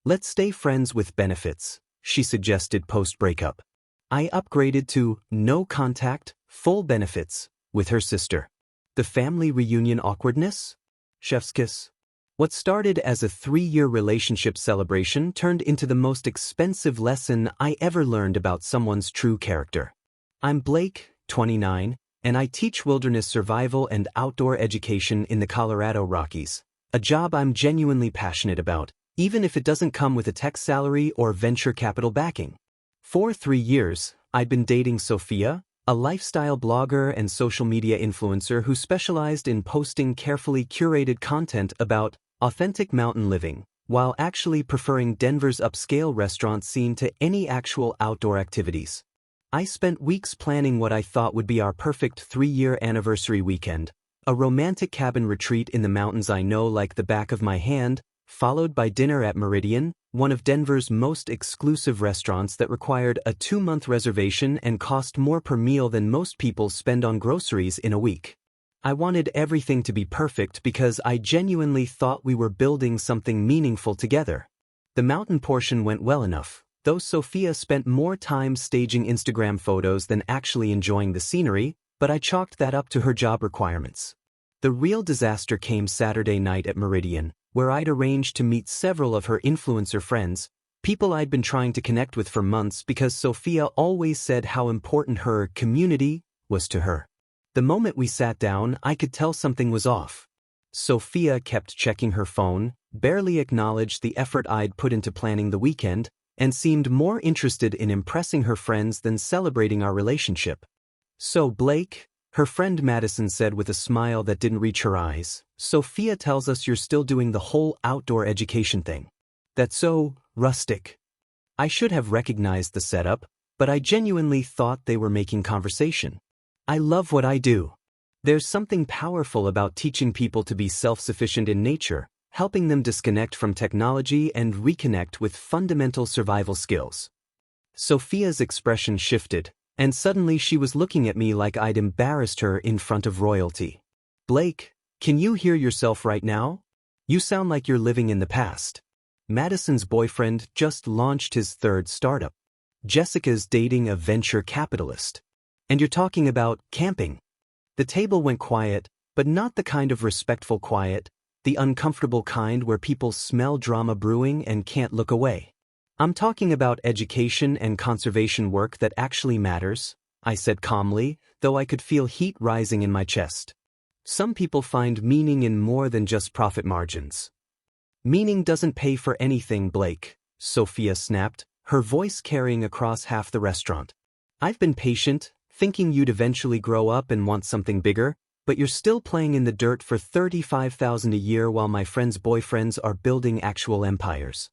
Let's stay friends with benefits, she suggested post-breakup. I upgraded to no contact, full benefits, with her sister. The family reunion awkwardness? Chef's kiss. What started as a 3-year relationship celebration turned into the most expensive lesson I ever learned about someone's true character. I'm Blake, 29, and I teach wilderness survival and outdoor education in the Colorado Rockies, a job I'm genuinely passionate about, even if it doesn't come with a tech salary or venture capital backing. For 3 years, I'd been dating Sophia, a lifestyle blogger and social media influencer who specialized in posting carefully curated content about authentic mountain living, while actually preferring Denver's upscale restaurant scene to any actual outdoor activities. I spent weeks planning what I thought would be our perfect 3-year anniversary weekend, a romantic cabin retreat in the mountains I know like the back of my hand, followed by dinner at Meridian, one of Denver's most exclusive restaurants that required a 2-month reservation and cost more per meal than most people spend on groceries in a week. I wanted everything to be perfect because I genuinely thought we were building something meaningful together. The mountain portion went well enough, though Sophia spent more time staging Instagram photos than actually enjoying the scenery, but I chalked that up to her job requirements. The real disaster came Saturday night at Meridian, where I'd arranged to meet several of her influencer friends, people I'd been trying to connect with for months because Sophia always said how important her community was to her. The moment we sat down, I could tell something was off. Sophia kept checking her phone, barely acknowledged the effort I'd put into planning the weekend, and seemed more interested in impressing her friends than celebrating our relationship. "So, Blake," her friend Madison said with a smile that didn't reach her eyes, "Sophia tells us you're still doing the whole outdoor education thing. That's so rustic." I should have recognized the setup, but I genuinely thought they were making conversation. I love what I do. There's something powerful about teaching people to be self-sufficient in nature, helping them disconnect from technology and reconnect with fundamental survival skills. Sophia's expression shifted, and suddenly she was looking at me like I'd embarrassed her in front of royalty. "Blake, can you hear yourself right now? You sound like you're living in the past." Madison's boyfriend just launched his 3rd startup. Jessica's dating a venture capitalist. And you're talking about camping. The table went quiet, but not the kind of respectful quiet, the uncomfortable kind where people smell drama brewing and can't look away. "I'm talking about education and conservation work that actually matters," I said calmly, though I could feel heat rising in my chest. "Some people find meaning in more than just profit margins." "Meaning doesn't pay for anything, Blake," Sophia snapped, her voice carrying across half the restaurant. "I've been patient, thinking you'd eventually grow up and want something bigger, but you're still playing in the dirt for $35,000 a year while my friends' boyfriends are building actual empires."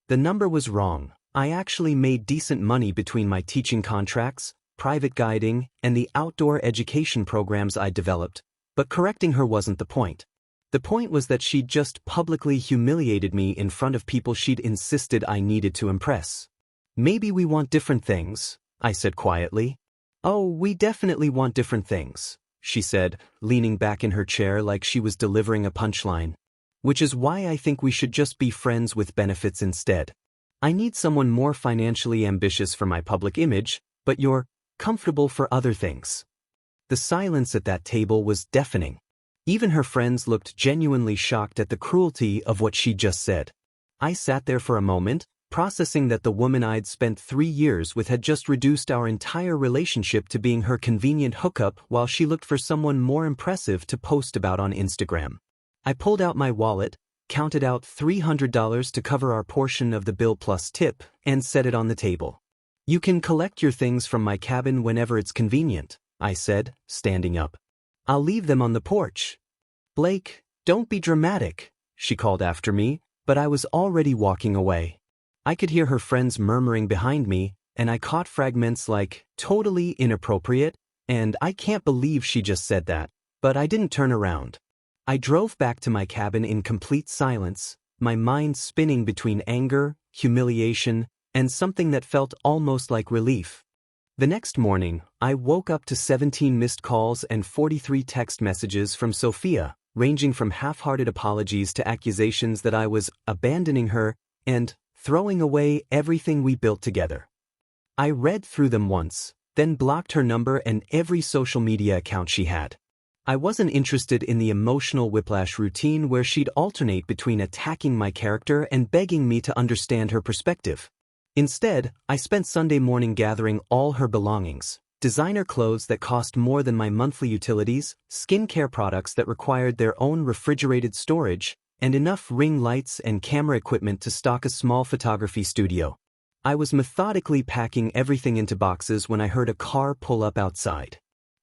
The number was wrong. I actually made decent money between my teaching contracts, private guiding, and the outdoor education programs I developed, but correcting her wasn't the point. The point was that she'd just publicly humiliated me in front of people she'd insisted I needed to impress. "Maybe we want different things," I said quietly. "Oh, we definitely want different things," she said, leaning back in her chair like she was delivering a punchline. "Which is why I think we should just be friends with benefits instead. I need someone more financially ambitious for my public image, but you're comfortable for other things." The silence at that table was deafening. Even her friends looked genuinely shocked at the cruelty of what she just said. I sat there for a moment, processing that the woman I'd spent 3 years with had just reduced our entire relationship to being her convenient hookup while she looked for someone more impressive to post about on Instagram. I pulled out my wallet, counted out $300 to cover our portion of the bill plus tip, and set it on the table. "You can collect your things from my cabin whenever it's convenient," I said, standing up. "I'll leave them on the porch." "Blake, don't be dramatic," she called after me, but I was already walking away. I could hear her friends murmuring behind me, and I caught fragments like, "totally inappropriate," and "I can't believe she just said that," but I didn't turn around. I drove back to my cabin in complete silence, my mind spinning between anger, humiliation, and something that felt almost like relief. The next morning, I woke up to 17 missed calls and 43 text messages from Sophia, ranging from half-hearted apologies to accusations that I was abandoning her and throwing away everything we built together. I read through them once, then blocked her number and every social media account she had. I wasn't interested in the emotional whiplash routine where she'd alternate between attacking my character and begging me to understand her perspective. Instead, I spent Sunday morning gathering all her belongings: designer clothes that cost more than my monthly utilities, skincare products that required their own refrigerated storage, and enough ring lights and camera equipment to stock a small photography studio. I was methodically packing everything into boxes when I heard a car pull up outside.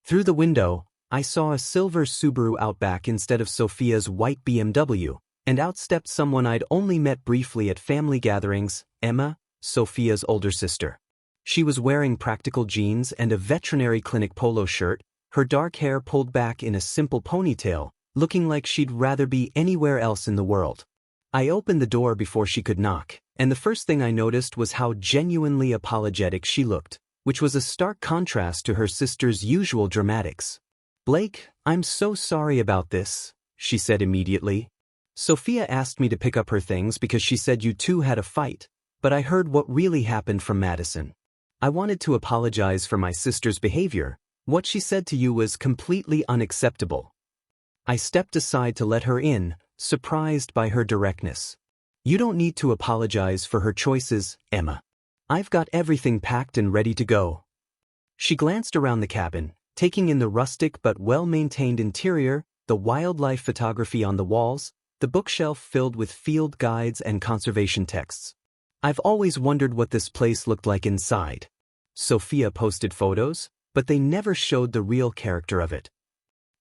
Through the window, I saw a silver Subaru Outback instead of Sophia's white BMW, and out stepped someone I'd only met briefly at family gatherings: Emma, Sophia's older sister. She was wearing practical jeans and a veterinary clinic polo shirt, her dark hair pulled back in a simple ponytail, looking like she'd rather be anywhere else in the world. I opened the door before she could knock, and the first thing I noticed was how genuinely apologetic she looked, which was a stark contrast to her sister's usual dramatics. "Blake, I'm so sorry about this," she said immediately. "Sophia asked me to pick up her things because she said you two had a fight, but I heard what really happened from Madison. I wanted to apologize for my sister's behavior. What she said to you was completely unacceptable." I stepped aside to let her in, surprised by her directness. "You don't need to apologize for her choices, Emma. I've got everything packed and ready to go." She glanced around the cabin, taking in the rustic but well-maintained interior, the wildlife photography on the walls, the bookshelf filled with field guides and conservation texts. "I've always wondered what this place looked like inside." Sophia posted photos, but they never showed the real character of it.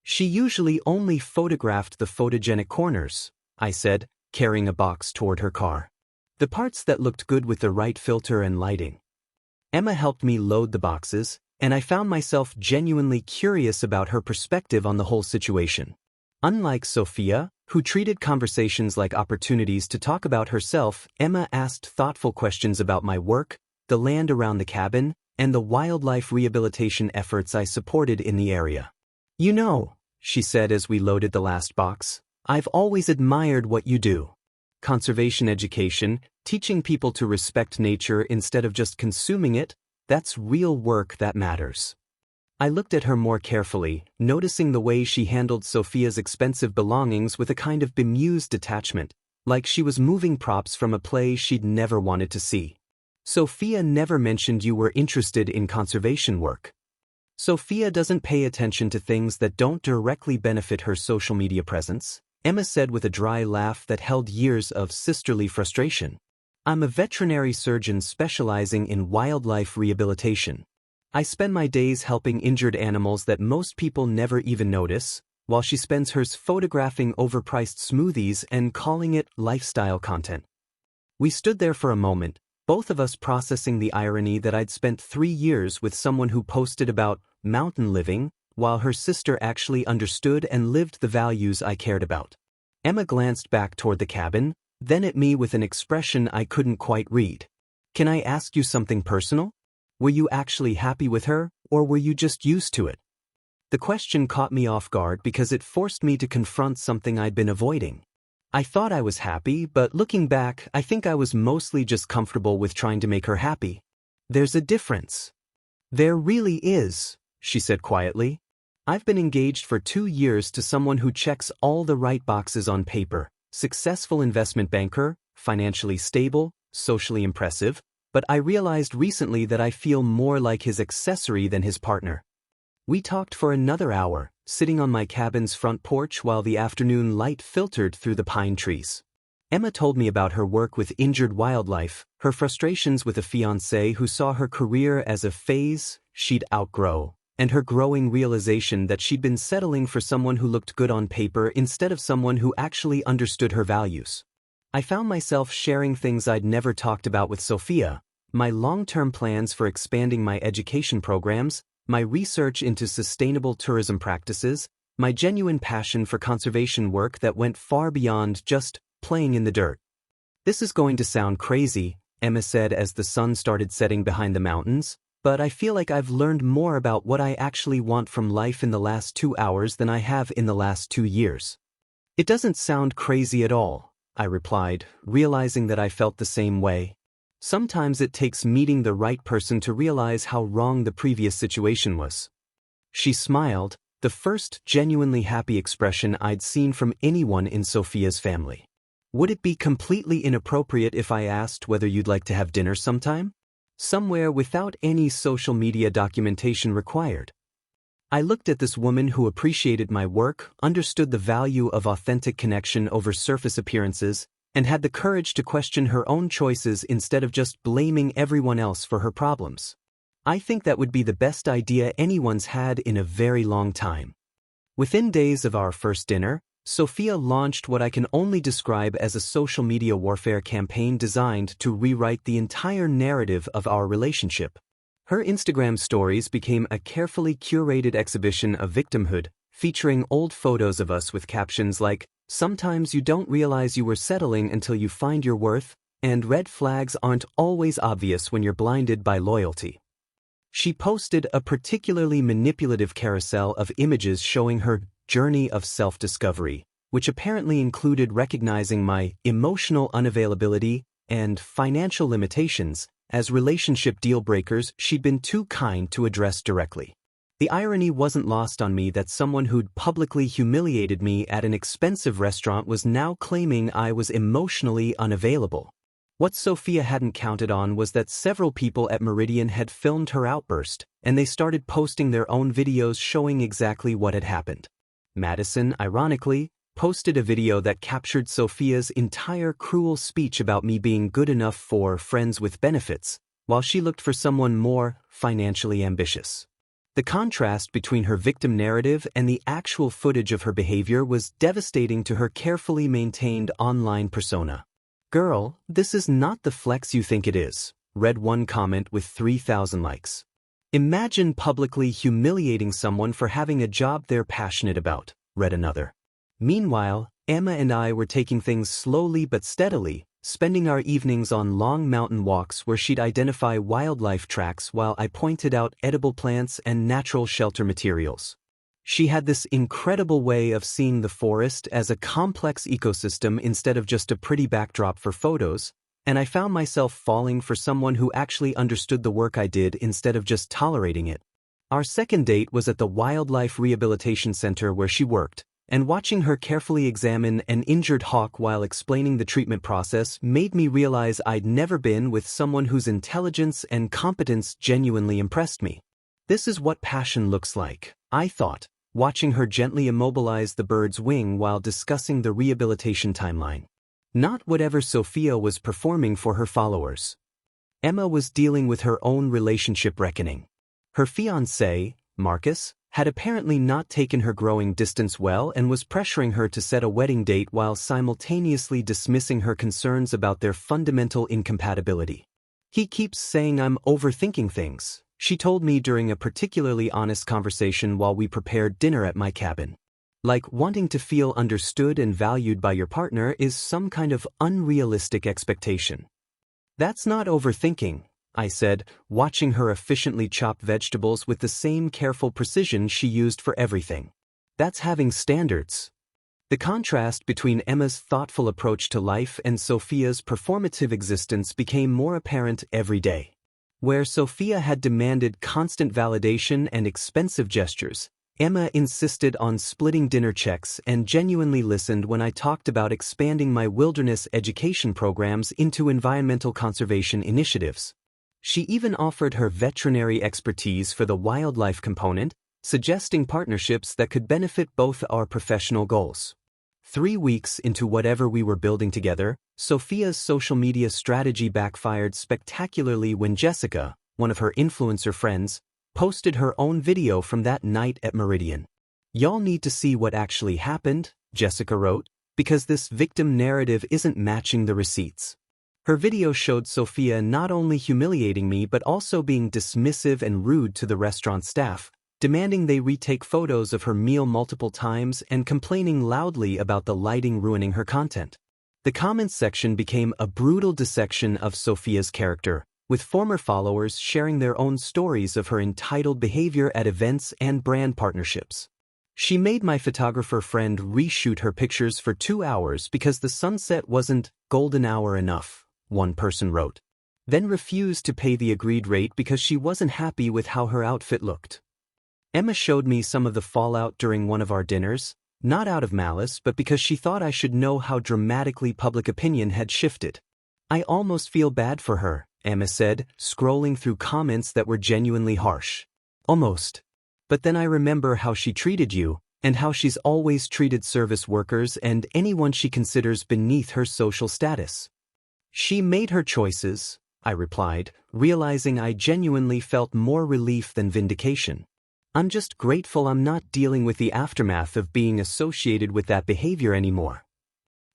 "She usually only photographed the photogenic corners," I said, carrying a box toward her car. "The parts that looked good with the right filter and lighting." Emma helped me load the boxes, and I found myself genuinely curious about her perspective on the whole situation. Unlike Sophia, who treated conversations like opportunities to talk about herself, Emma asked thoughtful questions about my work, the land around the cabin, and the wildlife rehabilitation efforts I supported in the area. "You know," she said as we loaded the last box, "I've always admired what you do. Conservation education, teaching people to respect nature instead of just consuming it, that's real work that matters." I looked at her more carefully, noticing the way she handled Sophia's expensive belongings with a kind of bemused detachment, like she was moving props from a play she'd never wanted to see. "Sophia never mentioned you were interested in conservation work." "Sophia doesn't pay attention to things that don't directly benefit her social media presence," Emma said with a dry laugh that held years of sisterly frustration. "I'm a veterinary surgeon specializing in wildlife rehabilitation. I spend my days helping injured animals that most people never even notice, while she spends hers photographing overpriced smoothies and calling it lifestyle content." We stood there for a moment, both of us processing the irony that I'd spent 3 years with someone who posted about mountain living, while her sister actually understood and lived the values I cared about. Emma glanced back toward the cabin, then at me with an expression I couldn't quite read. "Can I ask you something personal? Were you actually happy with her, or were you just used to it?" The question caught me off guard because it forced me to confront something I'd been avoiding. I thought I was happy, but looking back, I think I was mostly just comfortable with trying to make her happy. "There's a difference." "There really is," she said quietly. "I've been engaged for 2 years to someone who checks all the right boxes on paper: successful investment banker, financially stable, socially impressive, but I realized recently that I feel more like his accessory than his partner." We talked for another hour, sitting on my cabin's front porch while the afternoon light filtered through the pine trees. Emma told me about her work with injured wildlife, her frustrations with a fiancé who saw her career as a phase she'd outgrow, and her growing realization that she'd been settling for someone who looked good on paper instead of someone who actually understood her values. I found myself sharing things I'd never talked about with Sophia: my long-term plans for expanding my education programs, my research into sustainable tourism practices, my genuine passion for conservation work that went far beyond just playing in the dirt. "This is going to sound crazy," Emma said as the sun started setting behind the mountains, "but I feel like I've learned more about what I actually want from life in the last 2 hours than I have in the last 2 years." "It doesn't sound crazy at all," I replied, realizing that I felt the same way. Sometimes it takes meeting the right person to realize how wrong the previous situation was. She smiled, the first genuinely happy expression I'd seen from anyone in Sophia's family. Would it be completely inappropriate if I asked whether you'd like to have dinner sometime? Somewhere without any social media documentation required. I looked at this woman who appreciated my work, understood the value of authentic connection over surface appearances, and had the courage to question her own choices instead of just blaming everyone else for her problems. I think that would be the best idea anyone's had in a very long time. Within days of our first dinner, Sophia launched what I can only describe as a social media warfare campaign designed to rewrite the entire narrative of our relationship. Her Instagram stories became a carefully curated exhibition of victimhood, featuring old photos of us with captions like, "Sometimes you don't realize you were settling until you find your worth," and "Red flags aren't always obvious when you're blinded by loyalty." She posted a particularly manipulative carousel of images showing her journey of self-discovery, which apparently included recognizing my emotional unavailability and financial limitations as relationship deal-breakers she'd been too kind to address directly. The irony wasn't lost on me that someone who'd publicly humiliated me at an expensive restaurant was now claiming I was emotionally unavailable. What Sophia hadn't counted on was that several people at Meridian had filmed her outburst, and they started posting their own videos showing exactly what had happened. Madison, ironically, posted a video that captured Sophia's entire cruel speech about me being good enough for friends with benefits, while she looked for someone more financially ambitious. The contrast between her victim narrative and the actual footage of her behavior was devastating to her carefully maintained online persona. "Girl, this is not the flex you think it is," read one comment with 3,000 likes. "Imagine publicly humiliating someone for having a job they're passionate about," read another. Meanwhile, Emma and I were taking things slowly but steadily, spending our evenings on long mountain walks where she'd identify wildlife tracks while I pointed out edible plants and natural shelter materials. She had this incredible way of seeing the forest as a complex ecosystem instead of just a pretty backdrop for photos, and I found myself falling for someone who actually understood the work I did instead of just tolerating it. Our second date was at the Wildlife Rehabilitation Center where she worked, and watching her carefully examine an injured hawk while explaining the treatment process made me realize I'd never been with someone whose intelligence and competence genuinely impressed me. This is what passion looks like, I thought, watching her gently immobilize the bird's wing while discussing the rehabilitation timeline. Not whatever Sophia was performing for her followers. Emma was dealing with her own relationship reckoning. Her fiancé, Marcus, had apparently not taken her growing distance well and was pressuring her to set a wedding date while simultaneously dismissing her concerns about their fundamental incompatibility. "He keeps saying I'm overthinking things," she told me during a particularly honest conversation while we prepared dinner at my cabin. "Like wanting to feel understood and valued by your partner is some kind of unrealistic expectation." "That's not overthinking," I said, watching her efficiently chop vegetables with the same careful precision she used for everything. "That's having standards." The contrast between Emma's thoughtful approach to life and Sophia's performative existence became more apparent every day. Where Sophia had demanded constant validation and expensive gestures, Emma insisted on splitting dinner checks and genuinely listened when I talked about expanding my wilderness education programs into environmental conservation initiatives. She even offered her veterinary expertise for the wildlife component, suggesting partnerships that could benefit both our professional goals. 3 weeks into whatever we were building together, Sophia's social media strategy backfired spectacularly when Jessica, one of her influencer friends, posted her own video from that night at Meridian. "Y'all need to see what actually happened," Jessica wrote, "because this victim narrative isn't matching the receipts." Her video showed Sophia not only humiliating me but also being dismissive and rude to the restaurant staff, demanding they retake photos of her meal multiple times and complaining loudly about the lighting ruining her content. The comments section became a brutal dissection of Sophia's character, with former followers sharing their own stories of her entitled behavior at events and brand partnerships. She made my photographer friend reshoot her pictures for 2 hours because the sunset wasn't golden hour enough, one person wrote. Then refused to pay the agreed rate because she wasn't happy with how her outfit looked. Emma showed me some of the fallout during one of our dinners, not out of malice but because she thought I should know how dramatically public opinion had shifted. I almost feel bad for her, Emma said, scrolling through comments that were genuinely harsh. Almost. But then I remember how she treated you, and how she's always treated service workers and anyone she considers beneath her social status. She made her choices, I replied, realizing I genuinely felt more relief than vindication. I'm just grateful I'm not dealing with the aftermath of being associated with that behavior anymore.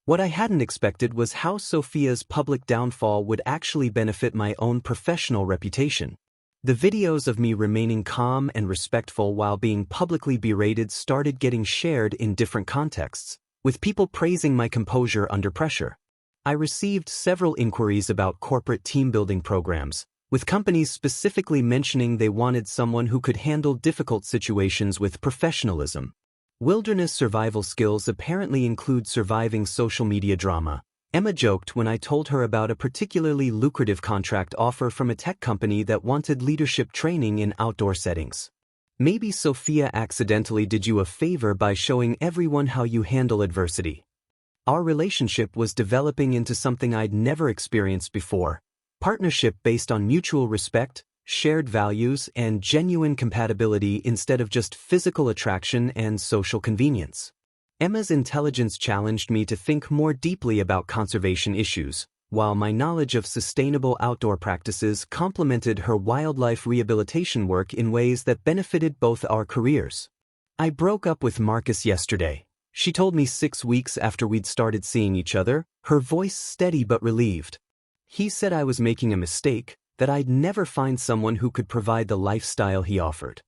What I hadn't expected was how Sophia's public downfall would actually benefit my own professional reputation. The videos of me remaining calm and respectful while being publicly berated started getting shared in different contexts, with people praising my composure under pressure. I received several inquiries about corporate team-building programs, with companies specifically mentioning they wanted someone who could handle difficult situations with professionalism. Wilderness survival skills apparently include surviving social media drama, Emma joked when I told her about a particularly lucrative contract offer from a tech company that wanted leadership training in outdoor settings. Maybe Sophia accidentally did you a favor by showing everyone how you handle adversity. Our relationship was developing into something I'd never experienced before, partnership based on mutual respect, shared values, and genuine compatibility instead of just physical attraction and social convenience. Emma's intelligence challenged me to think more deeply about conservation issues, while my knowledge of sustainable outdoor practices complemented her wildlife rehabilitation work in ways that benefited both our careers. I broke up with Marcus yesterday. She told me 6 weeks after we'd started seeing each other, her voice steady but relieved. He said I was making a mistake, that I'd never find someone who could provide the lifestyle he offered.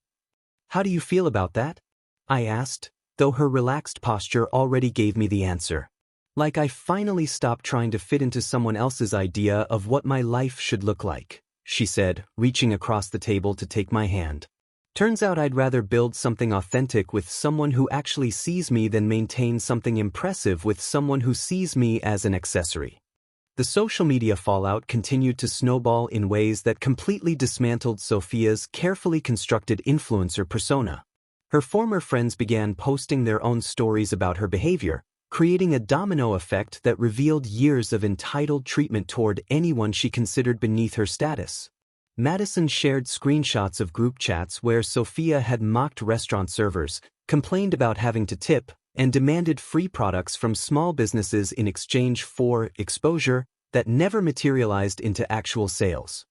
How do you feel about that? I asked, though her relaxed posture already gave me the answer. Like I finally stopped trying to fit into someone else's idea of what my life should look like, she said, reaching across the table to take my hand. Turns out I'd rather build something authentic with someone who actually sees me than maintain something impressive with someone who sees me as an accessory. The social media fallout continued to snowball in ways that completely dismantled Sophia's carefully constructed influencer persona. Her former friends began posting their own stories about her behavior, creating a domino effect that revealed years of entitled treatment toward anyone she considered beneath her status. Madison shared screenshots of group chats where Sophia had mocked restaurant servers, complained about having to tip, and demanded free products from small businesses in exchange for exposure that never materialized into actual sales.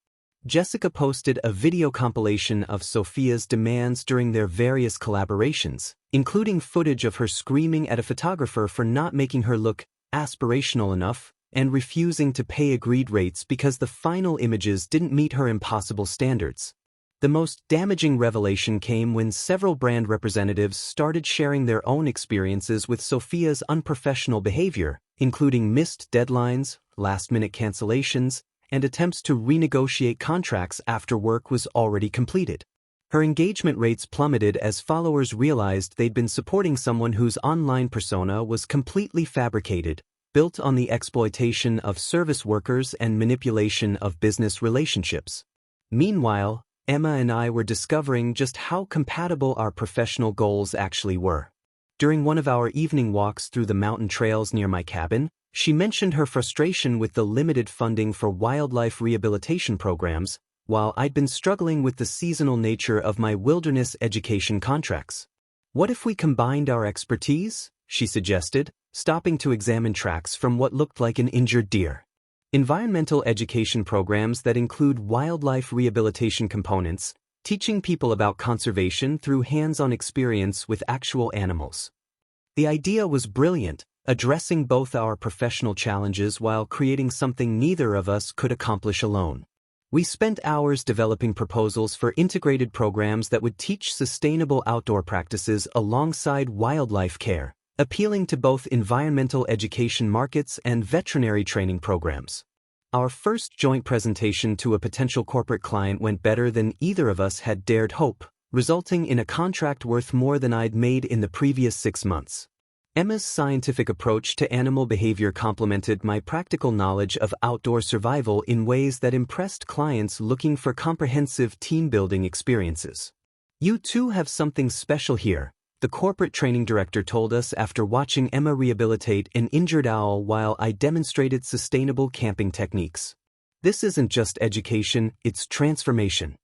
Jessica posted a video compilation of Sophia's demands during their various collaborations, including footage of her screaming at a photographer for not making her look aspirational enough and refusing to pay agreed rates because the final images didn't meet her impossible standards. The most damaging revelation came when several brand representatives started sharing their own experiences with Sophia's unprofessional behavior, including missed deadlines, last-minute cancellations, and attempts to renegotiate contracts after work was already completed. Her engagement rates plummeted as followers realized they'd been supporting someone whose online persona was completely fabricated, built on the exploitation of service workers and manipulation of business relationships. Meanwhile, Emma and I were discovering just how compatible our professional goals actually were. During one of our evening walks through the mountain trails near my cabin, she mentioned her frustration with the limited funding for wildlife rehabilitation programs, while I'd been struggling with the seasonal nature of my wilderness education contracts. What if we combined our expertise? She suggested, stopping to examine tracks from what looked like an injured deer. Environmental education programs that include wildlife rehabilitation components, teaching people about conservation through hands-on experience with actual animals. The idea was brilliant, addressing both our professional challenges while creating something neither of us could accomplish alone. We spent hours developing proposals for integrated programs that would teach sustainable outdoor practices alongside wildlife care, appealing to both environmental education markets and veterinary training programs. Our first joint presentation to a potential corporate client went better than either of us had dared hope, resulting in a contract worth more than I'd made in the previous 6 months. Emma's scientific approach to animal behavior complemented my practical knowledge of outdoor survival in ways that impressed clients looking for comprehensive team-building experiences. "You too have something special here," the corporate training director told us after watching Emma rehabilitate an injured owl while I demonstrated sustainable camping techniques. "This isn't just education, it's transformation."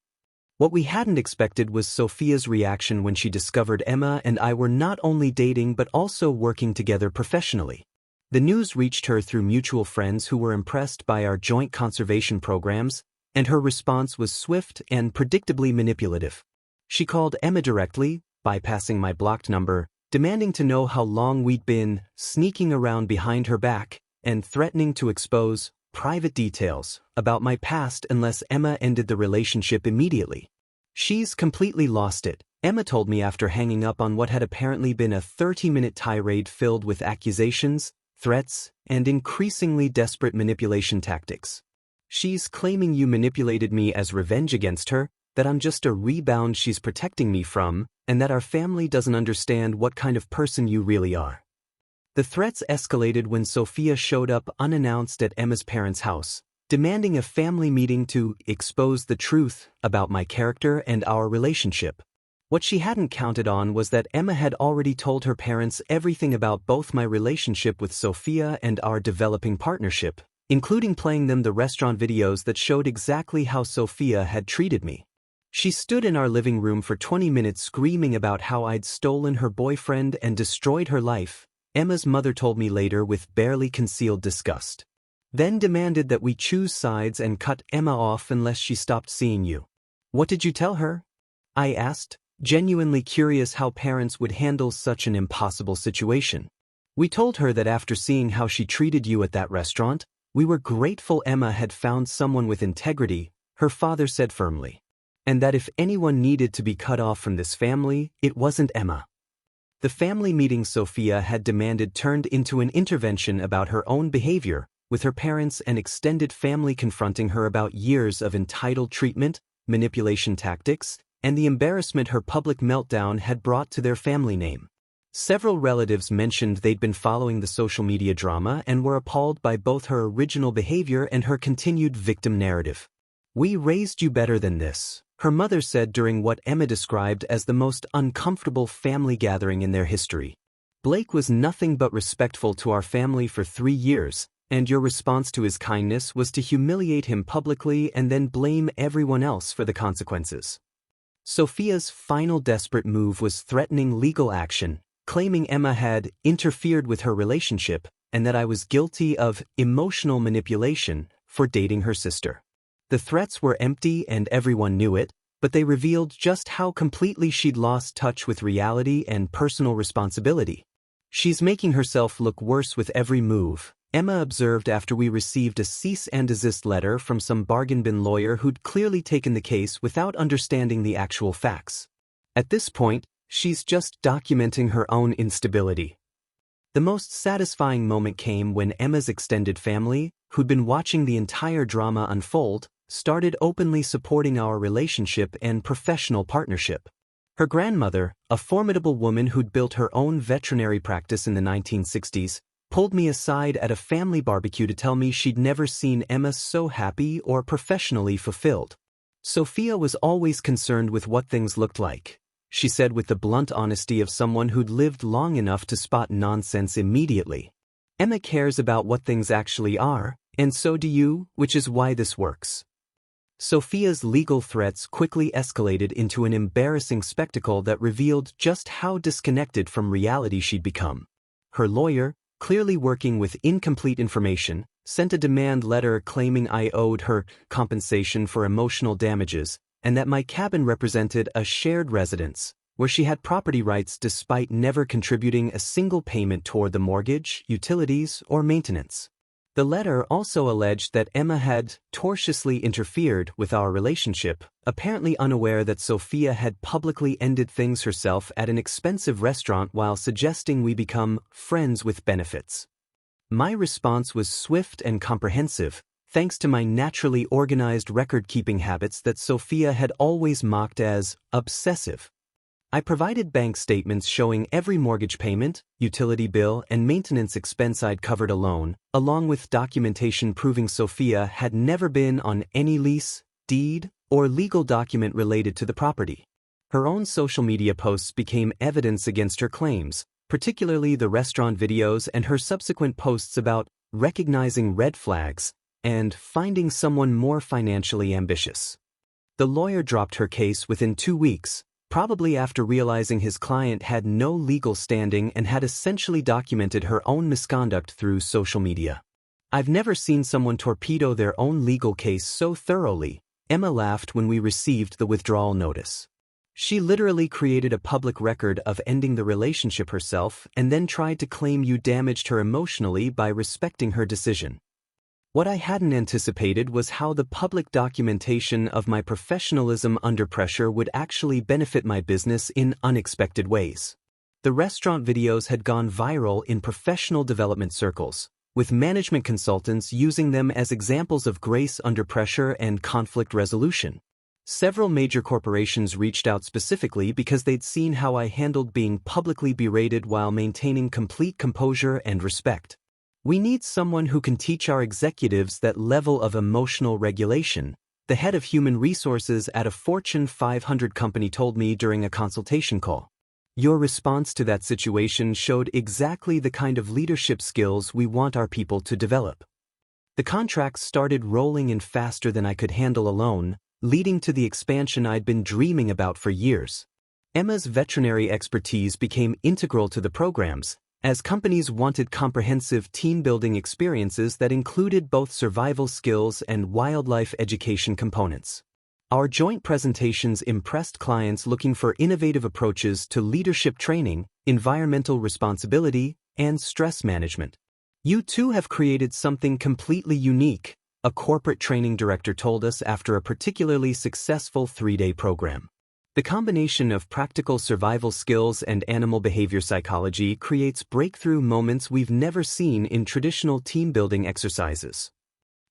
What we hadn't expected was Sophia's reaction when she discovered Emma and I were not only dating but also working together professionally. The news reached her through mutual friends who were impressed by our joint conservation programs, and her response was swift and predictably manipulative. She called Emma directly, bypassing my blocked number, demanding to know how long we'd been sneaking around behind her back, and threatening to expose private details about my past unless Emma ended the relationship immediately. "She's completely lost it," Emma told me after hanging up on what had apparently been a 30-minute tirade filled with accusations, threats, and increasingly desperate manipulation tactics. "She's claiming you manipulated me as revenge against her, that I'm just a rebound she's protecting me from, and that our family doesn't understand what kind of person you really are." The threats escalated when Sophia showed up unannounced at Emma's parents' house, demanding a family meeting to expose the truth about my character and our relationship. What she hadn't counted on was that Emma had already told her parents everything about both my relationship with Sophia and our developing partnership, including playing them the restaurant videos that showed exactly how Sophia had treated me. She stood in our living room for 20 minutes screaming about how I'd stolen her boyfriend and destroyed her life, Emma's mother told me later with barely concealed disgust. Then demanded that we choose sides and cut Emma off unless she stopped seeing you. "What did you tell her?" I asked, genuinely curious how parents would handle such an impossible situation. "We told her that after seeing how she treated you at that restaurant, we were grateful Emma had found someone with integrity," her father said firmly. "And that if anyone needed to be cut off from this family, it wasn't Emma." The family meeting Sophia had demanded turned into an intervention about her own behavior, with her parents and extended family confronting her about years of entitled treatment, manipulation tactics, and the embarrassment her public meltdown had brought to their family name. Several relatives mentioned they'd been following the social media drama and were appalled by both her original behavior and her continued victim narrative. "We raised you better than this," her mother said during what Emma described as the most uncomfortable family gathering in their history. "Blake was nothing but respectful to our family for 3 years, and your response to his kindness was to humiliate him publicly and then blame everyone else for the consequences." Sophia's final desperate move was threatening legal action, claiming Emma had interfered with her relationship and that I was guilty of emotional manipulation for dating her sister. The threats were empty and everyone knew it, but they revealed just how completely she'd lost touch with reality and personal responsibility. "She's making herself look worse with every move," Emma observed after we received a cease and desist letter from some bargain bin lawyer who'd clearly taken the case without understanding the actual facts. "At this point, she's just documenting her own instability." The most satisfying moment came when Emma's extended family, who'd been watching the entire drama unfold, started openly supporting our relationship and professional partnership. Her grandmother, a formidable woman who'd built her own veterinary practice in the 1960s, pulled me aside at a family barbecue to tell me she'd never seen Emma so happy or professionally fulfilled. "Sophia was always concerned with what things looked like," she said with the blunt honesty of someone who'd lived long enough to spot nonsense immediately. "Emma cares about what things actually are, and so do you, which is why this works." Sophia's legal threats quickly escalated into an embarrassing spectacle that revealed just how disconnected from reality she'd become. Her lawyer, clearly working with incomplete information, sent a demand letter claiming I owed her compensation for emotional damages and that my cabin represented a shared residence, where she had property rights despite never contributing a single payment toward the mortgage, utilities, or maintenance. The letter also alleged that Emma had tortiously interfered with our relationship, apparently unaware that Sophia had publicly ended things herself at an expensive restaurant while suggesting we become friends with benefits. My response was swift and comprehensive, thanks to my naturally organized record-keeping habits that Sophia had always mocked as obsessive. I provided bank statements showing every mortgage payment, utility bill, and maintenance expense I'd covered alone, along with documentation proving Sophia had never been on any lease, deed, or legal document related to the property. Her own social media posts became evidence against her claims, particularly the restaurant videos and her subsequent posts about recognizing red flags and finding someone more financially ambitious. The lawyer dropped her case within 2 weeks, probably after realizing his client had no legal standing and had essentially documented her own misconduct through social media. I've never seen someone torpedo their own legal case so thoroughly, Emma laughed when we received the withdrawal notice. She literally created a public record of ending the relationship herself and then tried to claim you damaged her emotionally by respecting her decision. What I hadn't anticipated was how the public documentation of my professionalism under pressure would actually benefit my business in unexpected ways. The restaurant videos had gone viral in professional development circles, with management consultants using them as examples of grace under pressure and conflict resolution. Several major corporations reached out specifically because they'd seen how I handled being publicly berated while maintaining complete composure and respect. We need someone who can teach our executives that level of emotional regulation, the head of human resources at a Fortune 500 company told me during a consultation call. Your response to that situation showed exactly the kind of leadership skills we want our people to develop. The contracts started rolling in faster than I could handle alone, leading to the expansion I'd been dreaming about for years. Emma's veterinary expertise became integral to the programs, as companies wanted comprehensive team-building experiences that included both survival skills and wildlife education components. Our joint presentations impressed clients looking for innovative approaches to leadership training, environmental responsibility, and stress management. You too have created something completely unique, a corporate training director told us after a particularly successful 3-day program. The combination of practical survival skills and animal behavior psychology creates breakthrough moments we've never seen in traditional team-building exercises.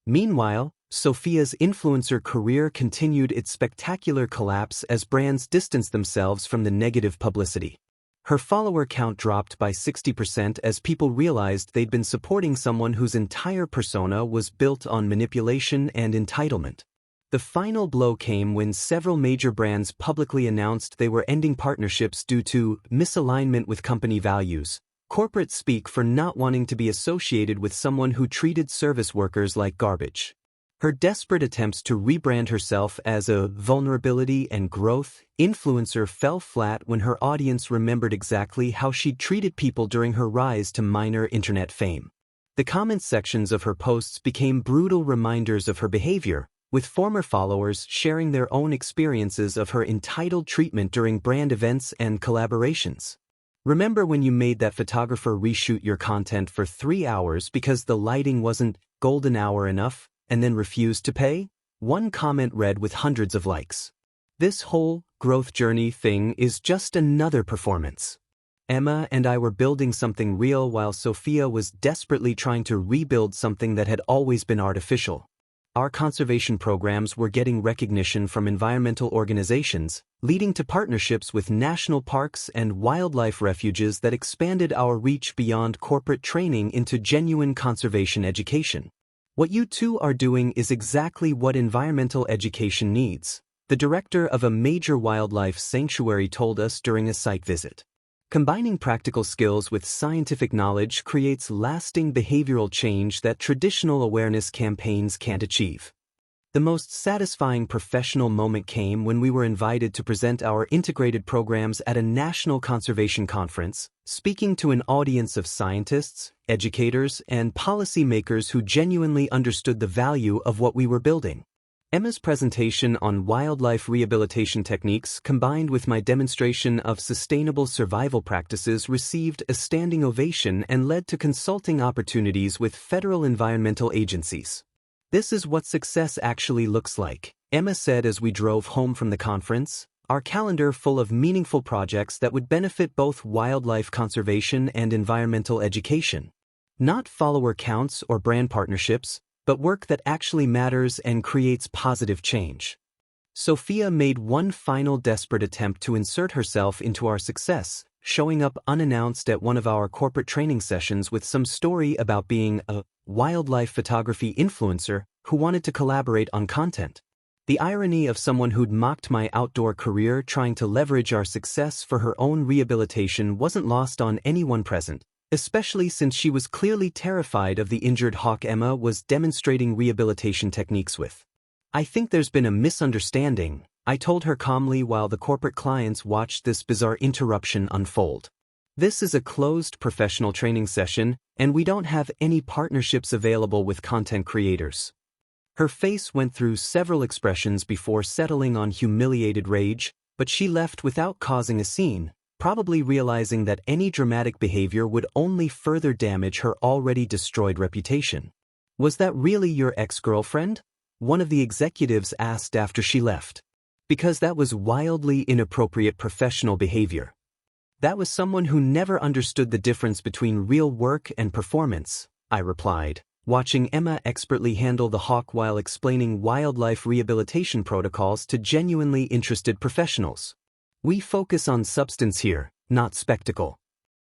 Meanwhile, Sophia's influencer career continued its spectacular collapse as brands distanced themselves from the negative publicity. Her follower count dropped by 60% as people realized they'd been supporting someone whose entire persona was built on manipulation and entitlement. The final blow came when several major brands publicly announced they were ending partnerships due to misalignment with company values, corporate speak for not wanting to be associated with someone who treated service workers like garbage. Her desperate attempts to rebrand herself as a vulnerability and growth influencer fell flat when her audience remembered exactly how she'd treated people during her rise to minor internet fame. The comment sections of her posts became brutal reminders of her behavior, with former followers sharing their own experiences of her entitled treatment during brand events and collaborations. Remember when you made that photographer reshoot your content for 3 hours because the lighting wasn't golden hour enough, and then refused to pay? One comment read with hundreds of likes. This whole growth journey thing is just another performance. Emma and I were building something real while Sophia was desperately trying to rebuild something that had always been artificial. Our conservation programs were getting recognition from environmental organizations, leading to partnerships with national parks and wildlife refuges that expanded our reach beyond corporate training into genuine conservation education. What you two are doing is exactly what environmental education needs, the director of a major wildlife sanctuary told us during a site visit. Combining practical skills with scientific knowledge creates lasting behavioral change that traditional awareness campaigns can't achieve. The most satisfying professional moment came when we were invited to present our integrated programs at a national conservation conference, speaking to an audience of scientists, educators, and policymakers who genuinely understood the value of what we were building. Emma's presentation on wildlife rehabilitation techniques combined with my demonstration of sustainable survival practices received a standing ovation and led to consulting opportunities with federal environmental agencies. This is what success actually looks like, Emma said as we drove home from the conference, our calendar full of meaningful projects that would benefit both wildlife conservation and environmental education. Not follower counts or brand partnerships, but work that actually matters and creates positive change. Sophia made one final desperate attempt to insert herself into our success, showing up unannounced at one of our corporate training sessions with some story about being a wildlife photography influencer who wanted to collaborate on content. The irony of someone who'd mocked my outdoor career trying to leverage our success for her own rehabilitation wasn't lost on anyone present, especially since she was clearly terrified of the injured hawk Emma was demonstrating rehabilitation techniques with. "I think there's been a misunderstanding," I told her calmly while the corporate clients watched this bizarre interruption unfold. "This is a closed professional training session, and we don't have any partnerships available with content creators." Her face went through several expressions before settling on humiliated rage, but she left without causing a scene, probably realizing that any dramatic behavior would only further damage her already destroyed reputation. "Was that really your ex-girlfriend?" one of the executives asked after she left. "Because that was wildly inappropriate professional behavior. That was someone who never understood the difference between real work and performance," I replied, watching Emma expertly handle the hawk while explaining wildlife rehabilitation protocols to genuinely interested professionals. "We focus on substance here, not spectacle."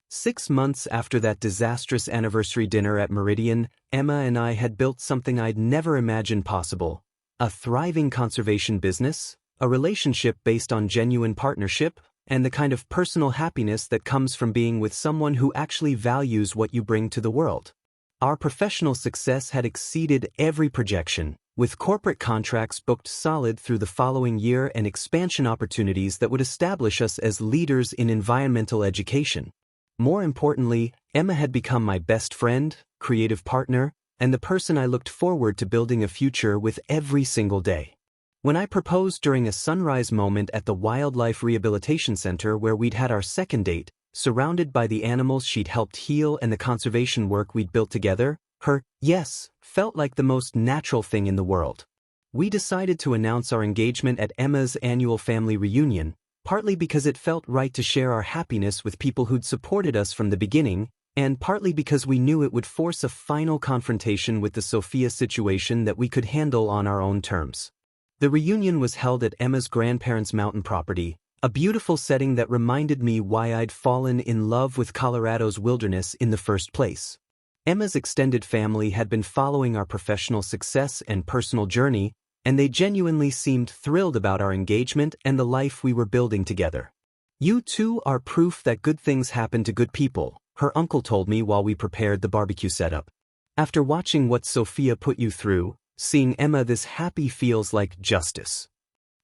6 months after that disastrous anniversary dinner at Meridian, Emma and I had built something I'd never imagined possible: a thriving conservation business, a relationship based on genuine partnership, and the kind of personal happiness that comes from being with someone who actually values what you bring to the world. Our professional success had exceeded every projection, with corporate contracts booked solid through the following year and expansion opportunities that would establish us as leaders in environmental education. More importantly, Emma had become my best friend, creative partner, and the person I looked forward to building a future with every single day. When I proposed during a sunrise moment at the Wildlife Rehabilitation Center where we'd had our second date, surrounded by the animals she'd helped heal and the conservation work we'd built together, her yes felt like the most natural thing in the world. We decided to announce our engagement at Emma's annual family reunion, partly because it felt right to share our happiness with people who'd supported us from the beginning, and partly because we knew it would force a final confrontation with the Sophia situation that we could handle on our own terms. The reunion was held at Emma's grandparents' mountain property, a beautiful setting that reminded me why I'd fallen in love with Colorado's wilderness in the first place. Emma's extended family had been following our professional success and personal journey, and they genuinely seemed thrilled about our engagement and the life we were building together. "You two are proof that good things happen to good people," her uncle told me while we prepared the barbecue setup. "After watching what Sophia put you through, seeing Emma this happy feels like justice."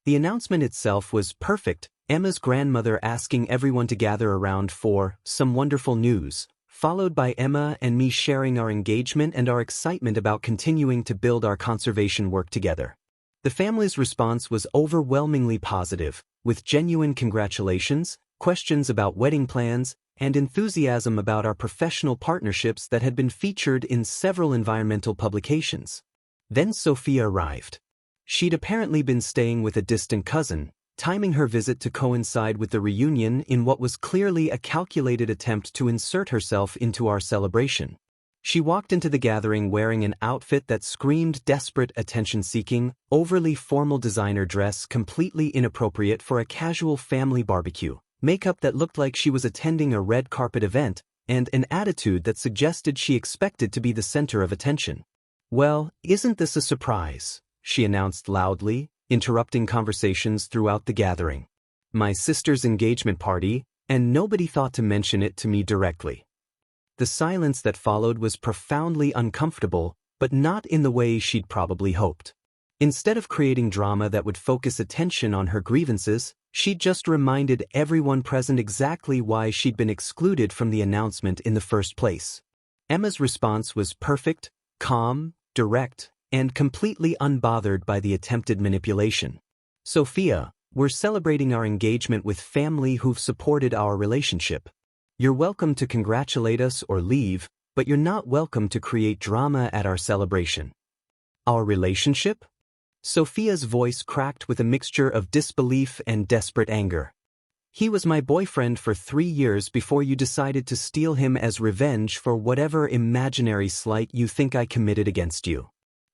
The announcement itself was perfect, Emma's grandmother asking everyone to gather around for some wonderful news, followed by Emma and me sharing our engagement and our excitement about continuing to build our conservation work together. The family's response was overwhelmingly positive, with genuine congratulations, questions about wedding plans, and enthusiasm about our professional partnerships that had been featured in several environmental publications. Then Sophia arrived. She'd apparently been staying with a distant cousin, timing her visit to coincide with the reunion in what was clearly a calculated attempt to insert herself into our celebration. She walked into the gathering wearing an outfit that screamed desperate attention-seeking, overly formal designer dress completely inappropriate for a casual family barbecue, makeup that looked like she was attending a red carpet event, and an attitude that suggested she expected to be the center of attention. "Well, isn't this a surprise?" she announced loudly, interrupting conversations throughout the gathering. "My sister's engagement party, and nobody thought to mention it to me directly." The silence that followed was profoundly uncomfortable, but not in the way she'd probably hoped. Instead of creating drama that would focus attention on her grievances, she just reminded everyone present exactly why she'd been excluded from the announcement in the first place. Emma's response was perfect, calm, direct, and completely unbothered by the attempted manipulation. "Sophia, we're celebrating our engagement with family who've supported our relationship. You're welcome to congratulate us or leave, but you're not welcome to create drama at our celebration." "Our relationship?" Sophia's voice cracked with a mixture of disbelief and desperate anger. "He was my boyfriend for 3 years before you decided to steal him as revenge for whatever imaginary slight you think I committed against you.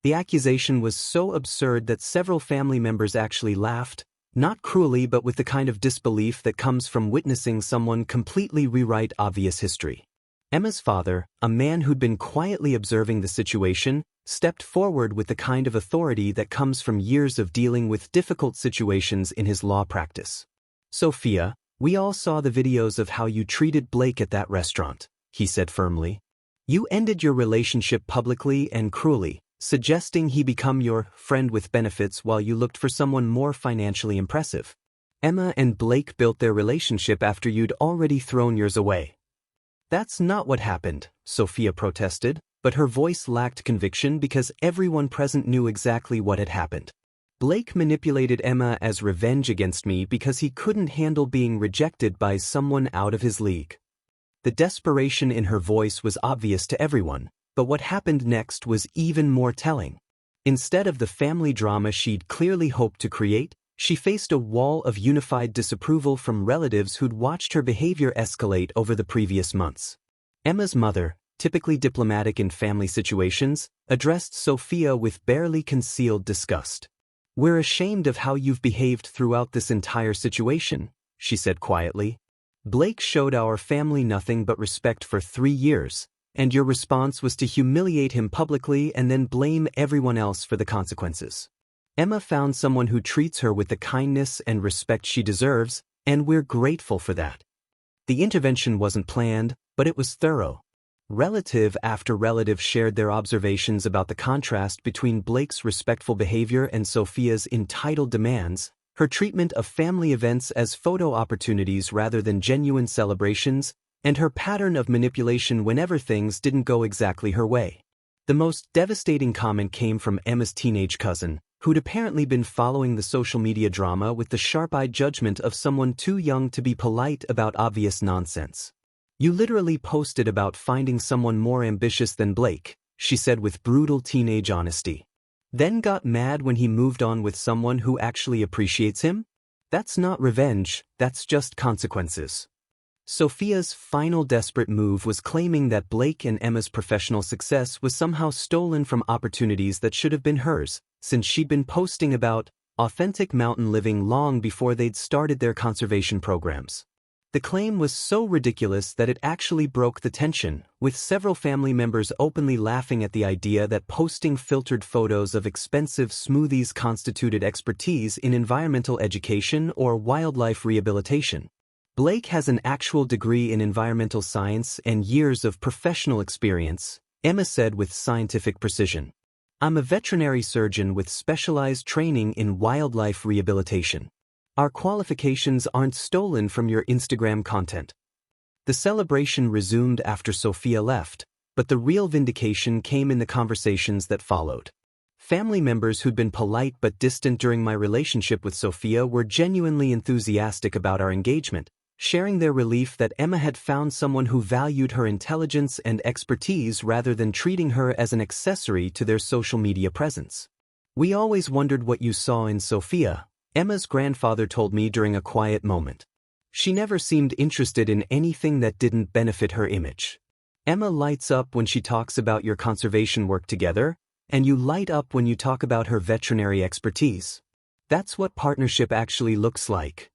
The accusation was so absurd that several family members actually laughed, not cruelly but with the kind of disbelief that comes from witnessing someone completely rewrite obvious history. Emma's father, a man who'd been quietly observing the situation, stepped forward with the kind of authority that comes from years of dealing with difficult situations in his law practice. "Sophia, we all saw the videos of how you treated Blake at that restaurant," he said firmly. "You ended your relationship publicly and cruelly, suggesting he become your friend with benefits while you looked for someone more financially impressive. Emma and Blake built their relationship after you'd already thrown yours away." "That's not what happened," Sophia protested, but her voice lacked conviction because everyone present knew exactly what had happened. "Blake manipulated Emma as revenge against me because he couldn't handle being rejected by someone out of his league." The desperation in her voice was obvious to everyone, but what happened next was even more telling. Instead of the family drama she'd clearly hoped to create, she faced a wall of unified disapproval from relatives who'd watched her behavior escalate over the previous months. Emma's mother, typically diplomatic in family situations, addressed Sophia with barely concealed disgust. "We're ashamed of how you've behaved throughout this entire situation," she said quietly. "Blake showed our family nothing but respect for 3 years, and your response was to humiliate him publicly and then blame everyone else for the consequences. Emma found someone who treats her with the kindness and respect she deserves, and we're grateful for that." The intervention wasn't planned, but it was thorough. Relative after relative shared their observations about the contrast between Blake's respectful behavior and Sophia's entitled demands, her treatment of family events as photo opportunities rather than genuine celebrations, and her pattern of manipulation whenever things didn't go exactly her way. The most devastating comment came from Emma's teenage cousin, who'd apparently been following the social media drama with the sharp-eyed judgment of someone too young to be polite about obvious nonsense. "You literally posted about finding someone more ambitious than Blake," she said with brutal teenage honesty. "Then got mad when he moved on with someone who actually appreciates him? That's not revenge, that's just consequences." Sophia's final desperate move was claiming that Blake and Emma's professional success was somehow stolen from opportunities that should have been hers, since she'd been posting about authentic mountain living long before they'd started their conservation programs. The claim was so ridiculous that it actually broke the tension, with several family members openly laughing at the idea that posting filtered photos of expensive smoothies constituted expertise in environmental education or wildlife rehabilitation. "Blake has an actual degree in environmental science and years of professional experience," Emma said with scientific precision. "I'm a veterinary surgeon with specialized training in wildlife rehabilitation. Our qualifications aren't stolen from your Instagram content." The celebration resumed after Sophia left, but the real vindication came in the conversations that followed. Family members who'd been polite but distant during my relationship with Sophia were genuinely enthusiastic about our engagement, sharing their relief that Emma had found someone who valued her intelligence and expertise rather than treating her as an accessory to their social media presence. "We always wondered what you saw in Sophia," Emma's grandfather told me during a quiet moment. "She never seemed interested in anything that didn't benefit her image. Emma lights up when she talks about your conservation work together, and you light up when you talk about her veterinary expertise. That's what partnership actually looks like."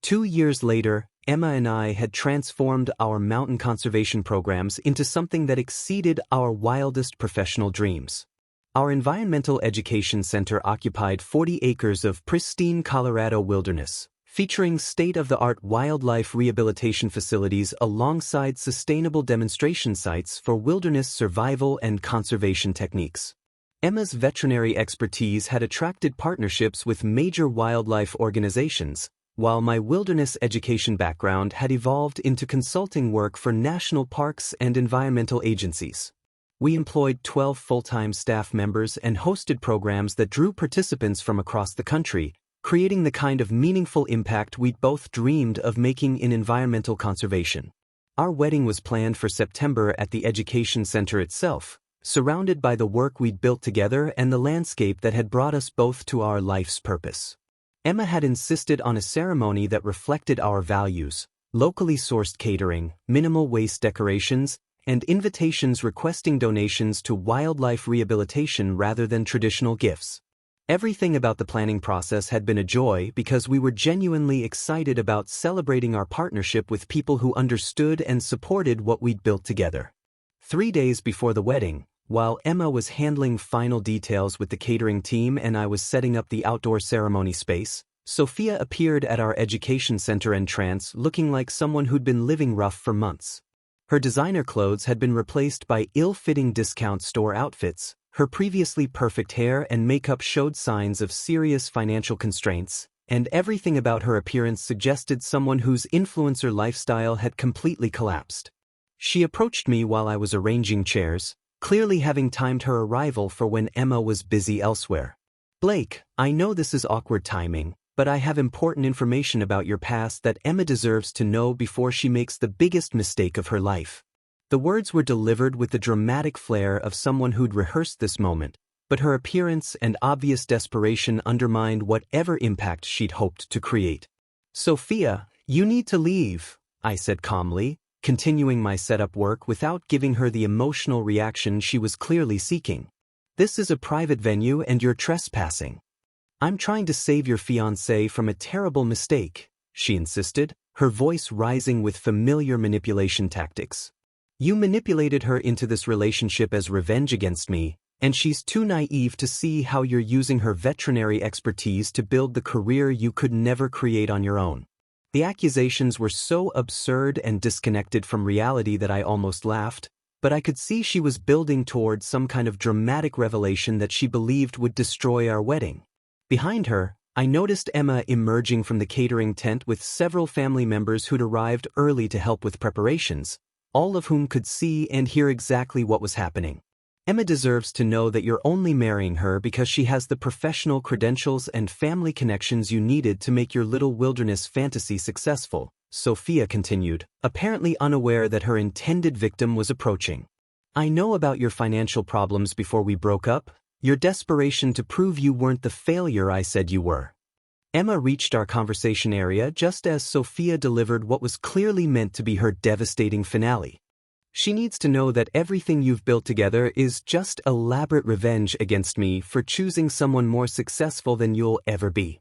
2 years later, Emma and I had transformed our mountain conservation programs into something that exceeded our wildest professional dreams. Our environmental education center occupied 40 acres of pristine Colorado wilderness, featuring state-of-the-art wildlife rehabilitation facilities alongside sustainable demonstration sites for wilderness survival and conservation techniques. Emma's veterinary expertise had attracted partnerships with major wildlife organizations, while my wilderness education background had evolved into consulting work for national parks and environmental agencies. We employed 12 full-time staff members and hosted programs that drew participants from across the country, creating the kind of meaningful impact we'd both dreamed of making in environmental conservation. Our wedding was planned for September at the education center itself, surrounded by the work we'd built together and the landscape that had brought us both to our life's purpose. Emma had insisted on a ceremony that reflected our values: locally sourced catering, minimal waste decorations, and invitations requesting donations to wildlife rehabilitation rather than traditional gifts. Everything about the planning process had been a joy because we were genuinely excited about celebrating our partnership with people who understood and supported what we'd built together. 3 days before the wedding, while Emma was handling final details with the catering team and I was setting up the outdoor ceremony space, Sophia appeared at our education center entrance looking like someone who'd been living rough for months. Her designer clothes had been replaced by ill-fitting discount store outfits. Her previously perfect hair and makeup showed signs of serious financial constraints, and everything about her appearance suggested someone whose influencer lifestyle had completely collapsed. She approached me while I was arranging chairs, clearly having timed her arrival for when Emma was busy elsewhere. "Blake, I know this is awkward timing, but I have important information about your past that Emma deserves to know before she makes the biggest mistake of her life." The words were delivered with the dramatic flair of someone who'd rehearsed this moment, but her appearance and obvious desperation undermined whatever impact she'd hoped to create. "Sophia, you need to leave," I said calmly, continuing my setup work without giving her the emotional reaction she was clearly seeking. "This is a private venue and you're trespassing." "I'm trying to save your fiancé from a terrible mistake," she insisted, her voice rising with familiar manipulation tactics. "You manipulated her into this relationship as revenge against me, and she's too naive to see how you're using her veterinary expertise to build the career you could never create on your own." The accusations were so absurd and disconnected from reality that I almost laughed, but I could see she was building towards some kind of dramatic revelation that she believed would destroy our wedding. Behind her, I noticed Emma emerging from the catering tent with several family members who'd arrived early to help with preparations, all of whom could see and hear exactly what was happening. "Emma deserves to know that you're only marrying her because she has the professional credentials and family connections you needed to make your little wilderness fantasy successful," Sophia continued, apparently unaware that her intended victim was approaching. "I know about your financial problems before we broke up, your desperation to prove you weren't the failure I said you were." Emma reached our conversation area just as Sophia delivered what was clearly meant to be her devastating finale. "She needs to know that everything you've built together is just elaborate revenge against me for choosing someone more successful than you'll ever be."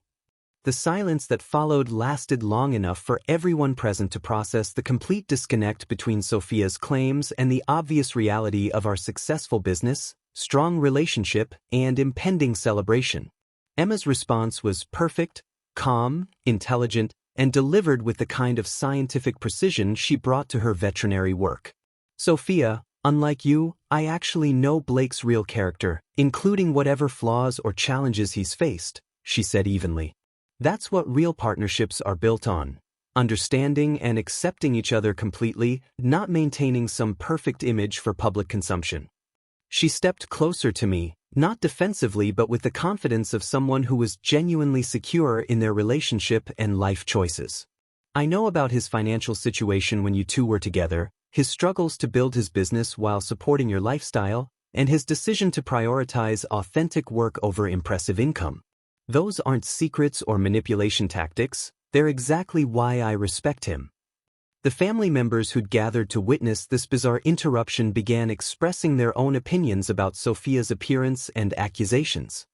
The silence that followed lasted long enough for everyone present to process the complete disconnect between Sophia's claims and the obvious reality of our successful business, strong relationship, and impending celebration. Emma's response was perfect, calm, intelligent, and delivered with the kind of scientific precision she brought to her veterinary work. "Sophia, unlike you, I actually know Blake's real character, including whatever flaws or challenges he's faced," she said evenly. "That's what real partnerships are built on. Understanding and accepting each other completely, not maintaining some perfect image for public consumption." She stepped closer to me, not defensively but with the confidence of someone who was genuinely secure in their relationship and life choices. "I know about his financial situation when you two were together, his struggles to build his business while supporting your lifestyle, and his decision to prioritize authentic work over impressive income. Those aren't secrets or manipulation tactics, they're exactly why I respect him." The family members who'd gathered to witness this bizarre interruption began expressing their own opinions about Sophia's appearance and accusations.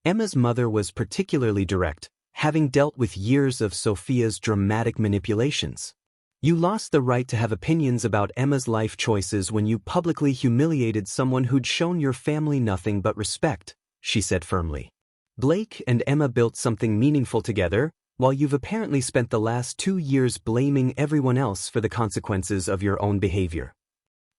Emma's mother was particularly direct, having dealt with years of Sophia's dramatic manipulations. "You lost the right to have opinions about Emma's life choices when you publicly humiliated someone who'd shown your family nothing but respect," she said firmly. "Blake and Emma built something meaningful together, while you've apparently spent the last 2 years blaming everyone else for the consequences of your own behavior."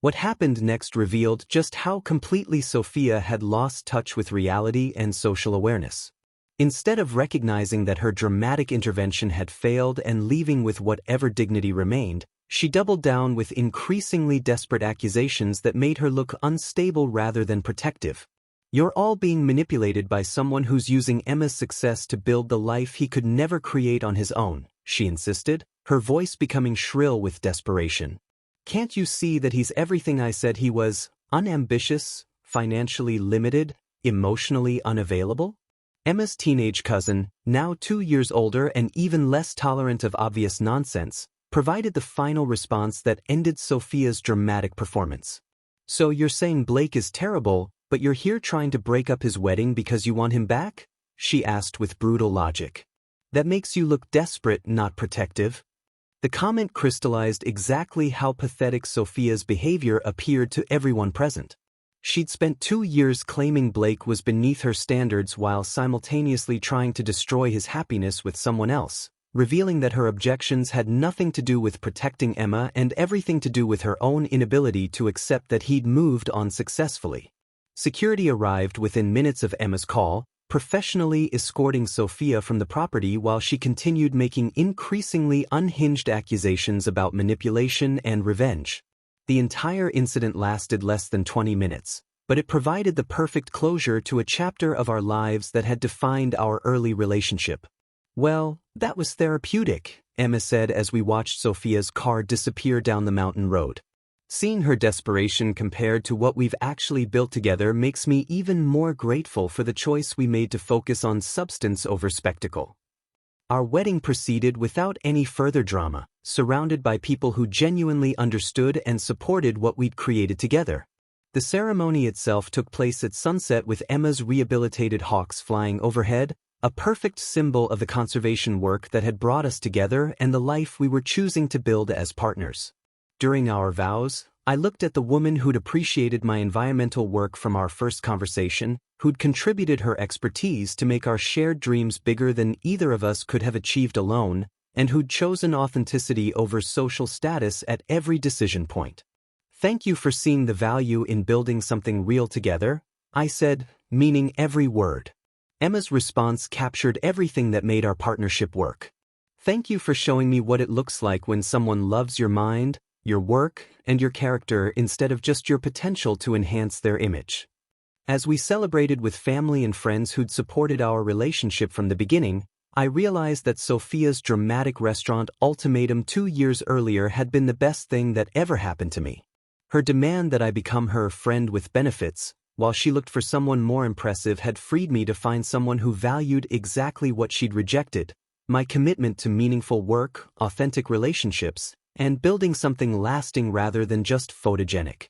What happened next revealed just how completely Sophia had lost touch with reality and social awareness. Instead of recognizing that her dramatic intervention had failed and leaving with whatever dignity remained, she doubled down with increasingly desperate accusations that made her look unstable rather than protective. "You're all being manipulated by someone who's using Emma's success to build the life he could never create on his own," she insisted, her voice becoming shrill with desperation. "Can't you see that he's everything I said he was? Unambitious, financially limited, emotionally unavailable?" Emma's teenage cousin, now 2 years older and even less tolerant of obvious nonsense, provided the final response that ended Sophia's dramatic performance. "So you're saying Blake is terrible, but you're here trying to break up his wedding because you want him back?" she asked with brutal logic. "That makes you look desperate, not protective." The comment crystallized exactly how pathetic Sophia's behavior appeared to everyone present. She'd spent 2 years claiming Blake was beneath her standards while simultaneously trying to destroy his happiness with someone else, revealing that her objections had nothing to do with protecting Emma and everything to do with her own inability to accept that he'd moved on successfully. Security arrived within minutes of Emma's call, professionally escorting Sophia from the property while she continued making increasingly unhinged accusations about manipulation and revenge. The entire incident lasted less than 20 minutes, but it provided the perfect closure to a chapter of our lives that had defined our early relationship. "Well, that was therapeutic," Emma said as we watched Sophia's car disappear down the mountain road. "Seeing her desperation compared to what we've actually built together makes me even more grateful for the choice we made to focus on substance over spectacle." Our wedding proceeded without any further drama, surrounded by people who genuinely understood and supported what we'd created together. The ceremony itself took place at sunset with Emma's rehabilitated hawks flying overhead, a perfect symbol of the conservation work that had brought us together and the life we were choosing to build as partners. During our vows, I looked at the woman who'd appreciated my environmental work from our first conversation, who'd contributed her expertise to make our shared dreams bigger than either of us could have achieved alone, and who'd chosen authenticity over social status at every decision point. "Thank you for seeing the value in building something real together," I said, meaning every word. Emma's response captured everything that made our partnership work. "Thank you for showing me what it looks like when someone loves your mind, your work, and your character instead of just your potential to enhance their image." As we celebrated with family and friends who'd supported our relationship from the beginning, I realized that Sophia's dramatic restaurant ultimatum 2 years earlier had been the best thing that ever happened to me. Her demand that I become her friend with benefits, while she looked for someone more impressive, had freed me to find someone who valued exactly what she'd rejected: my commitment to meaningful work, authentic relationships, and building something lasting rather than just photogenic.